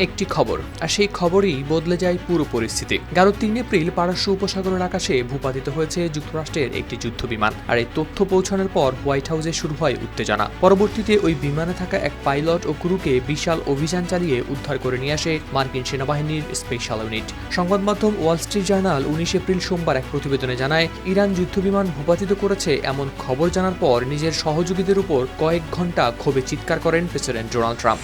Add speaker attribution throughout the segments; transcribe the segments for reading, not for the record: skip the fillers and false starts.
Speaker 1: একটি খবর, আর সেই খবরই বদলে যায় পুরো পরিস্থিতি। ৩ এপ্রিল পারস্য উপসাগরের আকাশে ভূপাতিত হয়েছে যুক্তরাষ্ট্রের একটি যুদ্ধ বিমান। আর এই তথ্য পৌঁছানোর পর হোয়াইট হাউসে শুরু হয় উত্তেজনা। পরবর্তীতে ওই বিমানে থাকা এক পাইলট ও ক্রুকে বিশাল অভিযান চালিয়ে উদ্ধার করে নিয়ে আসে মার্কিন সেনাবাহিনীর স্পেশাল ইউনিট। সংবাদ মাধ্যম ওয়াল স্ট্রিট জার্নাল 19 এপ্রিল সোমবার এক প্রতিবেদনে জানায়, ইরান যুদ্ধবিমান ভূপাতিত করেছে এমন খবর জানার পর নিজের সহযোগীদের উপর কয়েক ঘন্টা ক্ষোভে চিৎকার করেন প্রেসিডেন্ট ডোনাল্ড ট্রাম্প।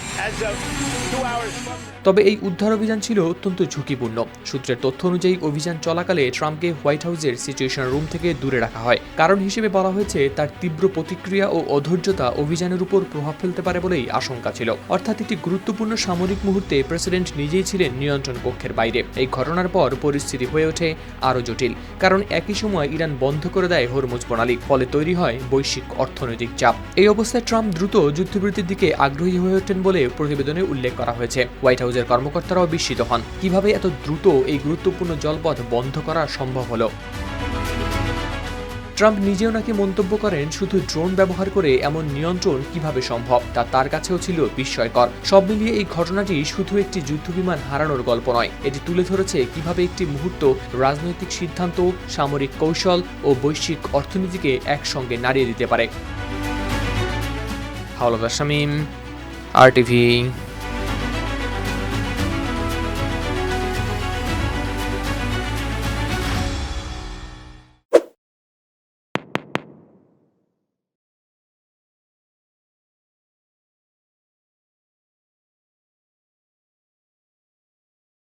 Speaker 1: তবে এই উদ্ধার অভিযান ছিল অত্যন্ত ঝুঁকিপূর্ণ। সূত্রের তথ্য অনুযায়ী অভিযান চলাকালে ট্রাম্পকে হোয়াইট হাউসের সিচুয়েশন রুম থেকে দূরে রাখা হয়। কারণ হিসেবে বলা হয়েছে, তার তীব্র প্রতিক্রিয়া ও অধৈর্যতা অভিযানের উপর প্রভাব ফেলতে পারে বলেই আশঙ্কা ছিল। অর্থাৎ একটি গুরুত্বপূর্ণ সামরিক মুহূর্তে প্রেসিডেন্ট নিজেই ছিলেন নিয়ন্ত্রণ কক্ষের বাইরে। এই ঘটনার পর পরিস্থিতি হয়ে ওঠে আরও জটিল, কারণ একই সময় ইরান বন্ধ করে দেয় হরমুজ প্রণালী, ফলে তৈরি হয় বৈশ্বিক অর্থনৈতিক চাপ। এই অবস্থায় ট্রাম্প দ্রুত যুদ্ধবিরতির দিকে আগ্রহী হয়ে ওঠেন বলে প্রতিবেদনে উল্লেখ করা হয়েছে। হোয়াইট হাউসের কর্মকর্তারাও বিস্মিত হন, কিভাবে এত দ্রুত এই গুরুত্বপূর্ণ জলপথ বন্ধ করা সম্ভব হলো। ট্রাম্প নিজেও নাকি মন্তব্য করেন, শুধু ড্রোন ব্যবহার করে এমন নিয়ন্ত্রণ কিভাবে সম্ভব তা তার কাছেও ছিল বিস্ময়কর। সব মিলিয়ে এই ঘটনাটি শুধু একটি যুদ্ধবিমান হারানোর গল্প নয়, এটি তুলে ধরেছে কিভাবে একটি মুহূর্ত রাজনৈতিক সিদ্ধান্ত, সামরিক কৌশল ও বৈশ্বিক অর্থনীতিকে একসঙ্গে নাড়িয়ে দিতে পারে। হাওলাদার শামীম, RTV।